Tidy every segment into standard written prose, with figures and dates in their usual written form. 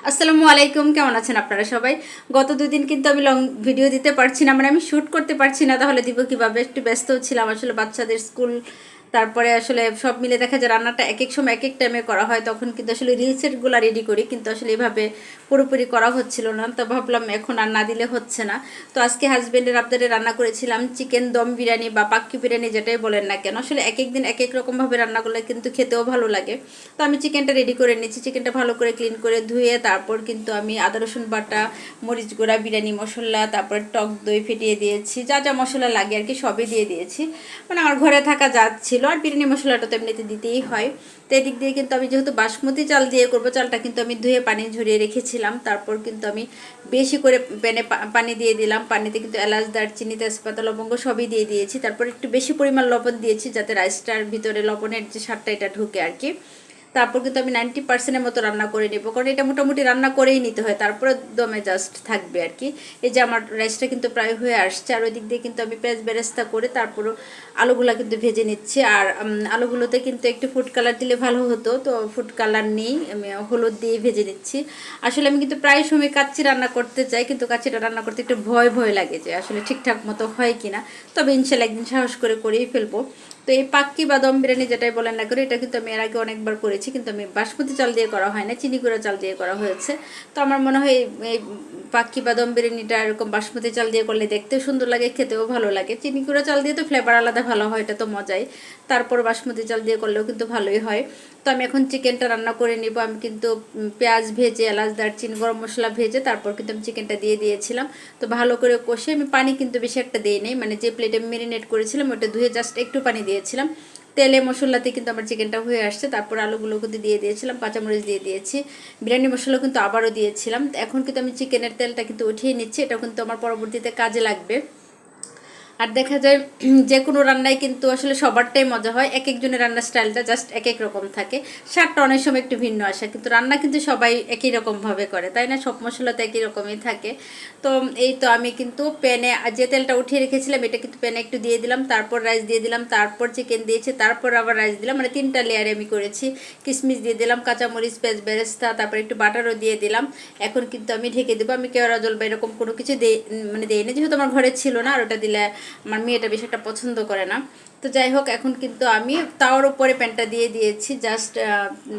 আসসালামু আলাইকুম, কেমন আছেন আপনারা সবাই? গত 2 দিন কিন্তু আমি লং ভিডিও দিতে পারছি না, মানে আমি শ্যুট করতে পারছি না, তাহলে দিব কিভাবে? একটু ব্যস্ত ছিলাম আসলে বাচ্চাদের স্কুল, তারপরে আসলে সব মিলে দেখা যায় রান্নাটা এক এক সময় এক এক টাইমে করা হয়, তখন কিন্তু আসলে রিলসেটগুলো রেডি করি, কিন্তু আসলে এভাবে পুরোপুরি করা হচ্ছিল না, তো ভাবলাম এখন আর না দিলে হচ্ছে না। তো আজকে হাজব্যান্ডের আবদারে রান্না করেছিলাম চিকেন দম বিরিয়ানি বা পাক্কি বিরিয়ানি, যেটাই বলেন না কেন, আসলে এক এক দিন এক এক রকমভাবে রান্না করলে কিন্তু খেতেও ভালো লাগে। তো আমি চিকেনটা রেডি করে নিচ্ছি, চিকেনটা ভালো করে ক্লিন করে ধুয়ে তারপর কিন্তু আমি আদা রসুন বাটা, মরিচ গুঁড়া, বিরিয়ানি মশলা, তারপর টক দই ফেটিয়ে দিয়েছি, যা যা মশলা লাগে আর কি সবই দিয়ে দিয়েছি, মানে আমার ঘরে থাকা যা ছিল। আর বিরিয়ানি মশলাটা তো এমনিতে দিতেই হয়। তো এদিক দিয়ে কিন্তু আমি যেহেতু বাসমতি চাল দিয়ে করবো, চালটা কিন্তু আমি ধুয়ে পানি ঝরিয়ে রেখেছিলাম। তারপর কিন্তু আমি বেশি করে প্যানে পানি দিয়ে দিলাম, পানিতে কিন্তু এলাচ, দারচিনি, তেজপাতা, লবঙ্গ সবই দিয়ে দিয়েছি। তারপর একটু বেশি পরিমাণ লবণ দিয়েছি, যাতে রাইসটার ভিতরে লবণের যে স্বাদটা এটা ঢুকে আর কি। তারপর কিন্তু আমি 90%-এর মতো রান্না করে নেব, কারণ এটা মোটামুটি রান্না করেই নিতে হয়, তারপরে দমে জাস্ট থাকবে আর কি। এই যে আমার রাইসটা কিন্তু প্রায় হয়ে আসছে, আর ওই দিক দিয়ে কিন্তু আমি পেঁয়াজ বেরেস্তা করে তারপরও আলুগুলো কিন্তু ভেজে নিচ্ছি। আর আলুগুলোতে কিন্তু একটু ফুড কালার দিলে ভালো হতো, তো ফুড কালার নেই, আমি হলুদ দিয়ে ভেজে নিচ্ছি। আসলে আমি কিন্তু প্রায় সময় কাচ্চি রান্না করতে চাই, কিন্তু কাচ্চিটা রান্না করতে একটু ভয় ভয় লাগে যে আসলে ঠিকঠাক মতো হয় কিনা। তবে ইনশাল্লাহ একদিন সাহস করে করেই ফেলবো। তো এই পাক্কি বা দম বিরিয়ানি যেটাই বলেন না করে, এটা কিন্তু আমি এর আগে অনেকবার করেছি, কিন্তু আমি বাসমতি চাল দিয়ে করা হয় না, চিনি গুঁড়া চাল দিয়ে করা হয়েছে। তো আমার মনে হয় এই পাক্কি বা দম বিরিয়ানিটা এরকম বাসমতি চাল দিয়ে করলে দেখতেও সুন্দর লাগে, খেতেও ভালো লাগে। চিনি গুঁড়া চাল দিয়ে তো ফ্লেভার আলাদা ভালো হয়, এটা তো মজাই। তারপর বাসমতি চাল দিয়ে করলেও কিন্তু ভালোই হয়। তো আমি এখন চিকেনটা রান্না করে নিব। আমি কিন্তু পেঁয়াজ ভেজে, এলাচ, দারচিনি, গরম মশলা ভেজে তারপর কিন্তু আমি চিকেনটা দিয়ে দিয়েছিলাম। তো ভালো করে কষে আমি পানি কিন্তু বেশি একটা দিই নেই, মানে যে প্লেটে মেরিনেট করেছিলাম ওটা ধুয়ে জাস্ট একটু পানি দিয়েছিলাম। তেলে মশলাতে কিন্তু আমার চিকেনটা হয়ে আসছে। তারপর আলুগুলো কিন্তু দিয়ে দিয়েছিলাম, কাঁচামরিচ দিয়ে দিয়েছি, বিরিয়ানি মশলা কিন্তু আবারও দিয়েছিলাম। এখন কিন্তু আমি চিকেনের তেলটা কিন্তু উঠিয়ে নিচ্ছি, এটা কিন্তু আমার পরবর্তীতে কাজে লাগবে। আর দেখা যায় যে কোনো রান্নায় কিন্তু আসলে সবারটাই মজা হয়, এক একজনের রান্নার স্টাইলটা জাস্ট এক এক রকম থাকে, স্বাদটা অনেক সময় একটু ভিন্ন আসে, কিন্তু রান্না কিন্তু সবাই একই রকমভাবে করে, তাই না? সব মশলা তো একই রকমই থাকে। তো এই তো আমি কিন্তু প্যানে যে তেলটা উঠিয়ে রেখেছিলাম এটা কিন্তু প্যানে একটু দিয়ে দিলাম, তারপর রাইস দিয়ে দিলাম, তারপর চিকেন দিয়েছি, তারপর আবার রাইস দিলাম, মানে 3টা লেয়ারে আমি করেছি। কিশমিশ দিয়ে দিলাম, কাঁচামরিচ, পেঁয়াজ বেরেস্তা, তারপর একটু বাটারও দিয়ে দিলাম। এখন কিন্তু আমি ঢেকে দেবো। আমি কেওড়া জল বা এরকম কোনো কিছু মানে দিই না, যেহেতু আমার ঘরে ছিল না, আর ওটা দিলে আমার মেয়েটা বেশি একটা পছন্দ করে না। তো যাই হোক, এখন কিন্তু আমি তাওয়ার উপরে প্যানটা দিয়ে দিয়েছি, জাস্ট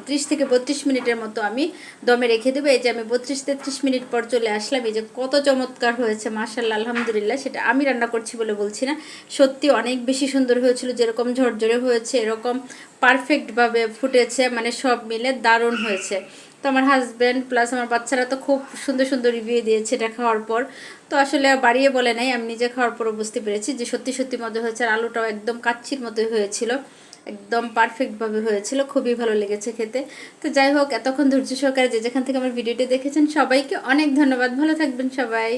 30 থেকে 32 মিনিটের মতো আমি দমে রেখে দেবো। এই যে আমি 32-33 মিনিট পর চলে আসলাম, এই যে কত চমৎকার হয়েছে, মাশাআল্লাহ, আলহামদুলিল্লাহ। সেটা আমি রান্না করছি বলে বলছি না, সত্যি অনেক বেশি সুন্দর হয়েছিল, যেরকম ঝরঝরে হয়েছে এরকম পারফেক্টভাবে ফুটেছে, মানে সব মিলে দারুণ হয়েছে। তো আমার হাজব্যান্ড প্লাস আমার বাচ্চারা তো খুব সুন্দর সুন্দর রিভিউ দিয়েছে এটা খাওয়ার পর। তো আসলে বাড়িয়ে বলে নাই, আমি নিজে খাওয়ার পরও বুঝতে পেরেছি যে সত্যি সত্যি মজা হয়েছে। আর আলুটাও একদম কাচ্চির মতোই হয়েছিল, একদম পারফেক্টভাবে হয়েছিল, খুবই ভালো লেগেছে খেতে। তো যাই হোক, এতক্ষণ ধৈর্য সহকারে যে যেখান থেকে আমার ভিডিওটি দেখেছেন সবাইকে অনেক ধন্যবাদ। ভালো থাকবেন সবাই।